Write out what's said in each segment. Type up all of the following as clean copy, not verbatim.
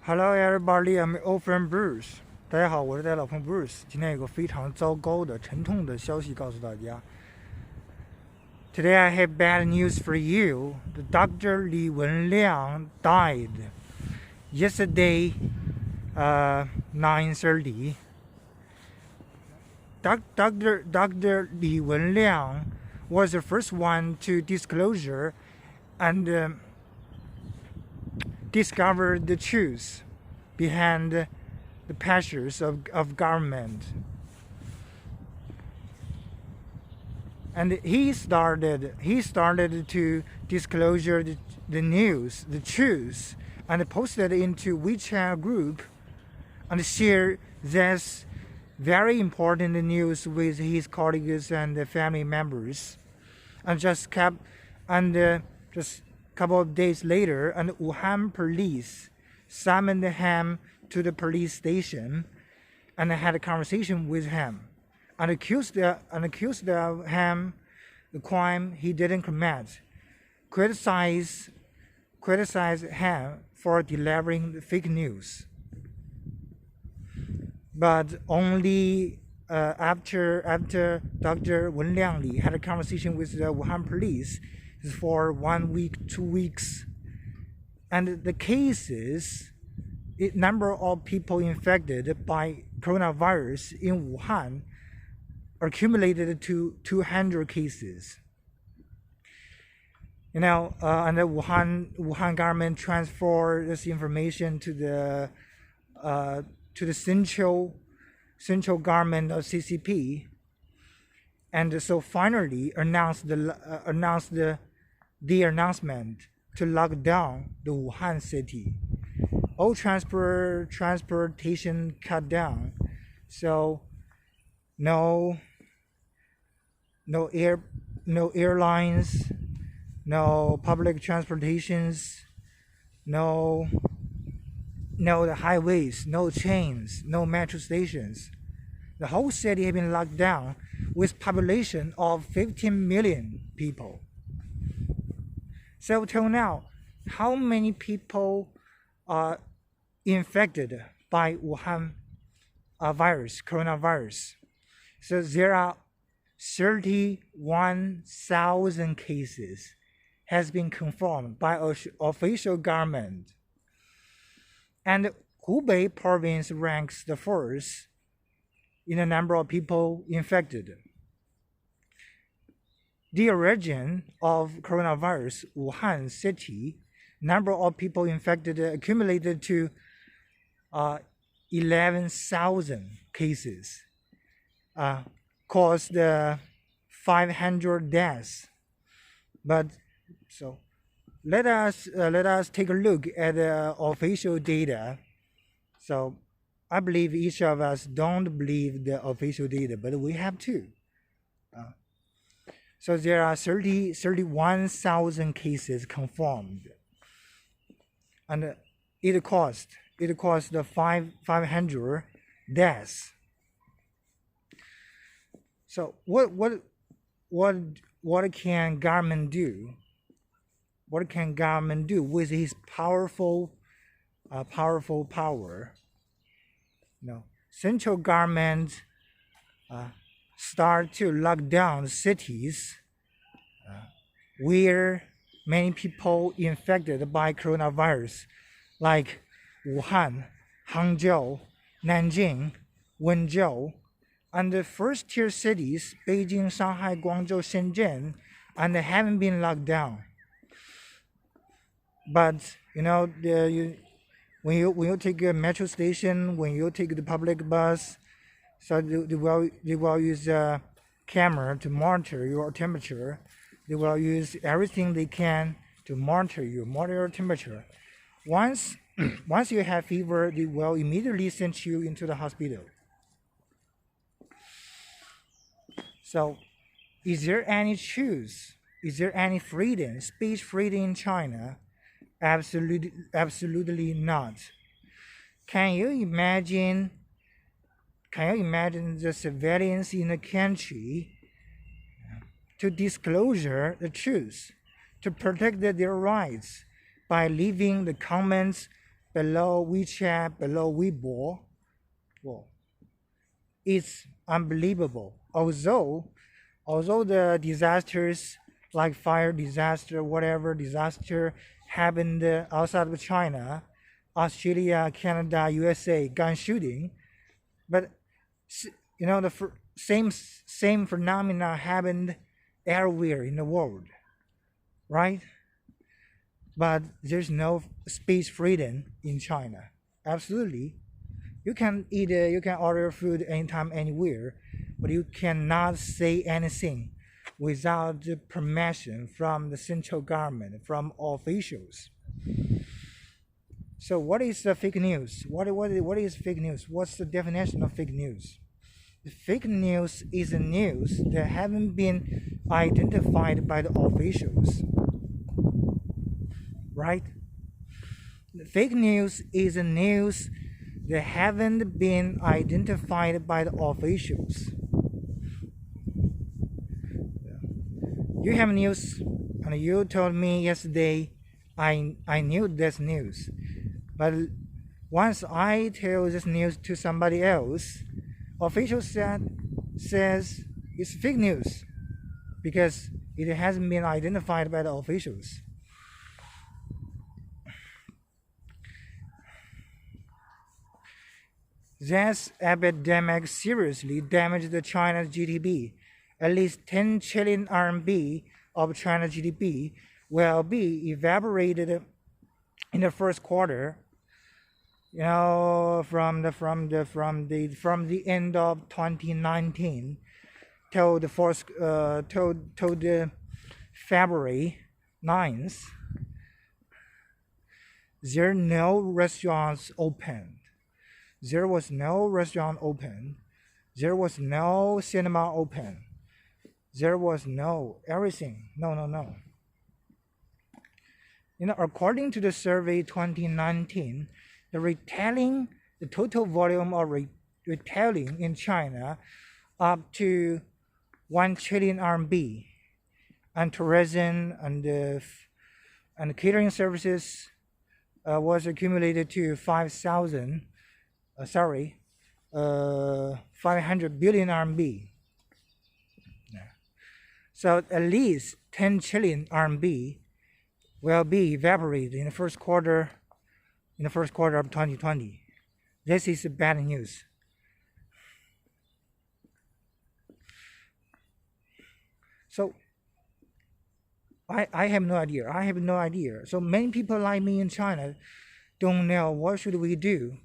Hello everybody, I'm your old friend Bruce. 大家好，我是大家老朋友 Bruce。今天有个非常糟糕的、沉痛的消息告诉大家。Today I have bad news for you. The Dr. Li Wenliang died yesterday, 9:30. Dr. Li Wenliang was the first one to disclosure and discover the truth behind the pressures of government. And he started to disclosure the news, the truth, and posted into WeChat group and share this very important news with his colleagues and family members. And just a couple of days later, and Wuhan police summoned him to the police station and had a conversation with him and accused of him the crime he didn't commit, criticized him for delivering the fake news. But only after Dr. Wenliang Li had a conversation with the Wuhan police for 1 week, 2 weeks, and the number of people infected by coronavirus in Wuhan accumulated to 200 cases. And the Wuhan government transferred this information to the central government of CCP, and so finally announced the announcement to lock down the Wuhan city. All transportation cut down, so no airlines, no public transportations, no the highways, no trains, no metro stations. The whole city had been locked down with population of 15 million people. So till now, how many people are infected by Wuhan coronavirus? So there are 31,000 cases has been confirmed by official government. And Hubei province ranks the first in the number of people infected. The origin of coronavirus, Wuhan city, number of people infected accumulated to 11,000 cases, caused 500 deaths. But so let us take a look at the official data. So I believe each of us don't believe the official data, but we have to. So there are 31,000 cases confirmed, and it caused 500 deaths. So what can government do? What can government do with his powerful power? Central government start to lock down cities where many people infected by coronavirus, like Wuhan, Hangzhou, Nanjing, Wenzhou, and the first-tier cities, Beijing, Shanghai, Guangzhou, Shenzhen, and they haven't been locked down. But when you take a metro station, when you take the public bus, so they will use a camera to monitor your temperature. They will use everything they can to monitor your temperature. Once you have fever, they will immediately send you into the hospital. So, is there any truth? Is there any freedom, speech freedom in China? Absolutely not. Can you imagine the civilians in a country to disclosure the truth, to protect their rights by leaving the comments below WeChat, below Weibo, well, it's unbelievable. Although the disasters like fire disaster, whatever disaster happened outside of China, Australia, Canada, USA, gun shooting, but the same phenomena happened everywhere in the world, right? But there's no speech freedom in China. Absolutely, you can eat, you can order food anytime, anywhere, but you cannot say anything without the permission from the central government, from officials. So what is the fake news? What is fake news? What's the definition of fake news? The fake news is a news that haven't been identified by the officials, right? The fake news is a news that haven't been identified by the officials. You have news, and you told me yesterday I knew this news, but once I tell this news to somebody else, officials says it's fake news because it hasn't been identified by the officials. This epidemic seriously damaged China's GDP. At least 10 trillion RMB of China's GDP will be evaporated in the first quarter. From the end of 2019 till the February 9th. There are no restaurants open. There was no restaurant open. There was no cinema open. There was no everything. No. According to the survey 2019, the total volume of retailing in China up to 1 trillion RMB, and tourism and catering services was accumulated to 500 billion RMB. So at least 10 trillion RMB will be evaporated in the first quarter of 2020. This is bad news. So I have no idea. So many people like me in China don't know what should we do.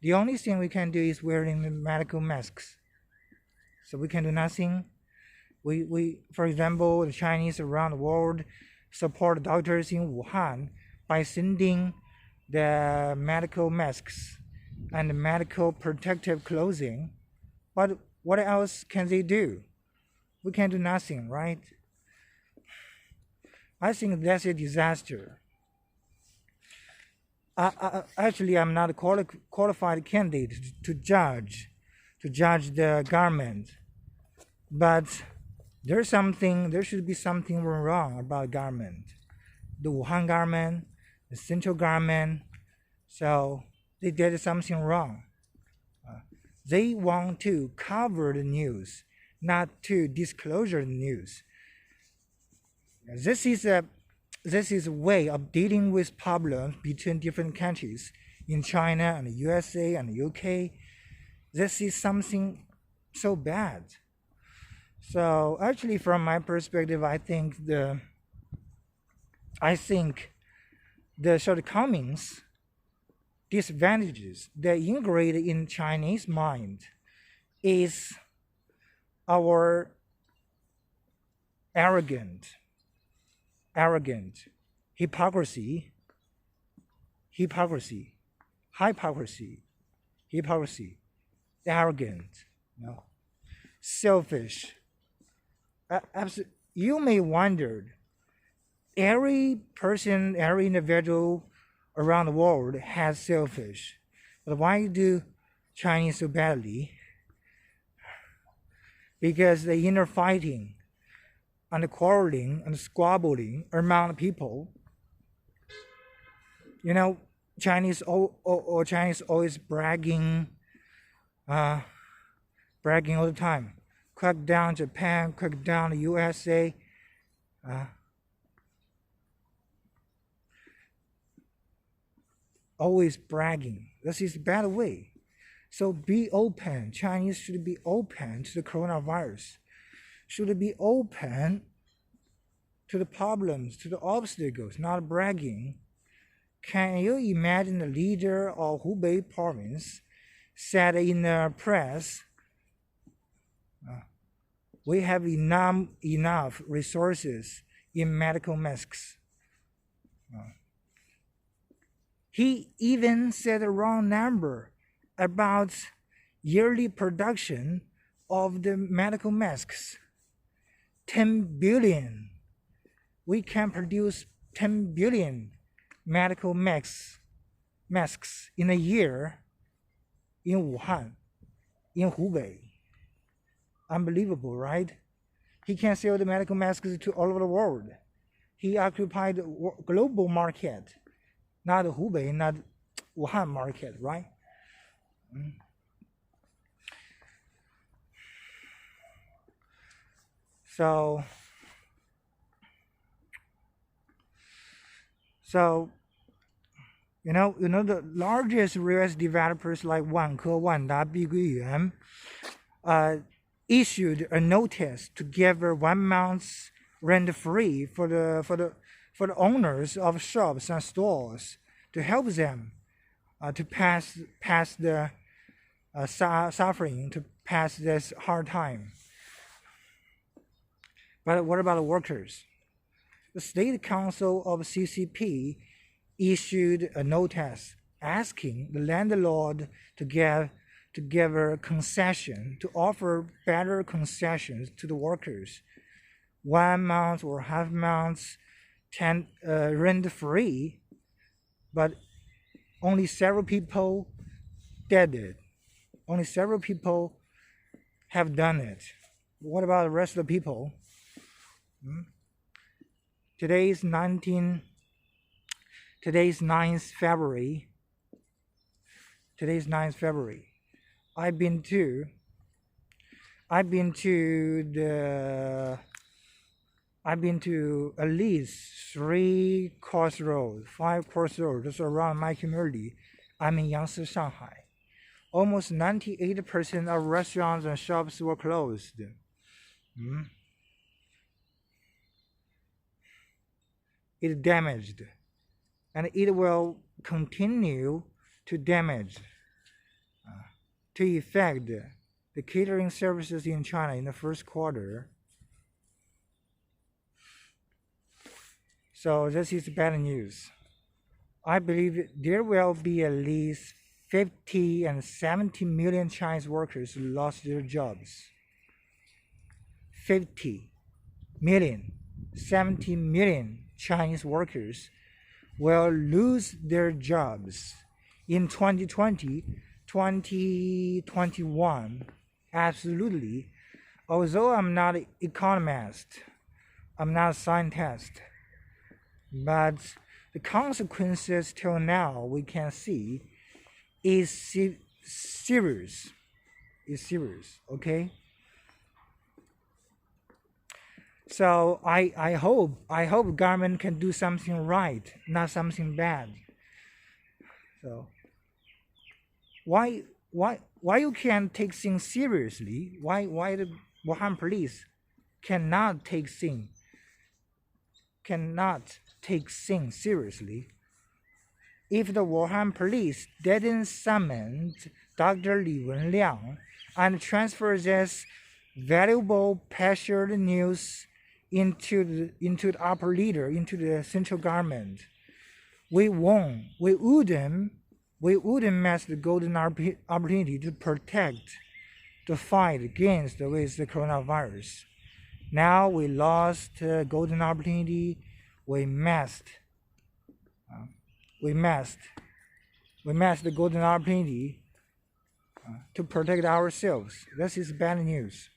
The only thing we can do is wearing the medical masks. So we can do nothing. We, for example, the Chinese around the world support doctors in Wuhan by sending the medical masks and the medical protective clothing. But what else can they do? We can do nothing, right? I think that's a disaster. Actually, I'm not a qualified candidate to judge the government, but there should be something wrong about government, the Wuhan government, the central government. So they did something wrong. They want to cover the news, not to disclose the news. This is a way of dealing with problems between different countries in China and the USA and the UK. This is something so bad. So actually, from my perspective, I think the shortcomings, disadvantages that integrate in Chinese mind is our arrogant, hypocrisy, arrogant, selfish. You may wonder, every person, every individual around the world has selfish, but why do Chinese so badly? Because the inner fighting and the quarreling and the squabbling among people. Chinese always bragging all the time. Crack down Japan, crack down the USA. Always bragging. This is a bad way. So be open. Chinese should be open to the coronavirus. Should be open to the problems, to the obstacles, not bragging. Can you imagine the leader of Hubei province said in the press, we have enough resources in medical masks. He even said a wrong number about yearly production of the medical masks. 10 billion. We can produce 10 billion medical masks in a year in Wuhan, in Hubei. Unbelievable, right? He can sell the medical masks to all over the world. He occupied the global market, not Hubei, not Wuhan market, right? So you know the largest real estate developers like Wanke, Wanda, Biguiyuan, issued a notice to give 1 month's rent free for the owners of shops and stores to help them to pass the suffering, to pass this hard time. But what about the workers? The State Council of CCP issued a notice asking the landlord to give a concession, to offer better concessions to the workers. 1 month or half months rent free, but only several people did it. Only several people have done it. What about the rest of the people? Today's 9th February. I've been to at least 5 crossroads around my community. I'm in Yangtze, Shanghai. Almost 98% of restaurants and shops were closed. It damaged, and it will continue to damage, to affect the catering services in China in the first quarter. So this is bad news. I believe there will be at least 50 and 70 million Chinese workers who lost their jobs. 50 million, 70 million Chinese workers will lose their jobs in 2020, 2021. Absolutely. Although I'm not an economist, I'm not a scientist, but the consequences till now we can see is serious. Okay. So I hope government can do something right, not something bad. So why you can't take things seriously? Why the Wuhan police cannot take things seriously? If the Wuhan police didn't summon Dr. Li Wenliang and transfer this valuable pressured news into the upper leader, into the central government, we wouldn't miss the golden opportunity to protect, to fight against with the coronavirus. Now we lost the golden opportunity. We missed the golden opportunity to protect ourselves. This is bad news.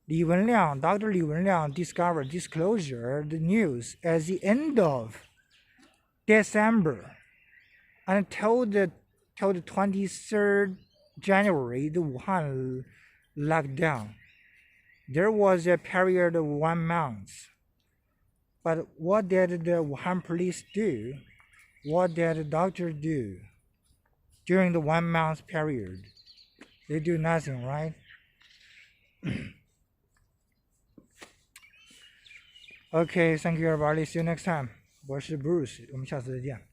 Dr. Li Wenliang discovered the news at the end of December until the 23rd January, the Wuhan lockdown. There was a period of 1 month. But what did the Wuhan police do? What did the doctor do during the 1 month period? They do nothing, right? Okay, thank you everybody. See you next time. 我是 Bruce， 我们下次再见。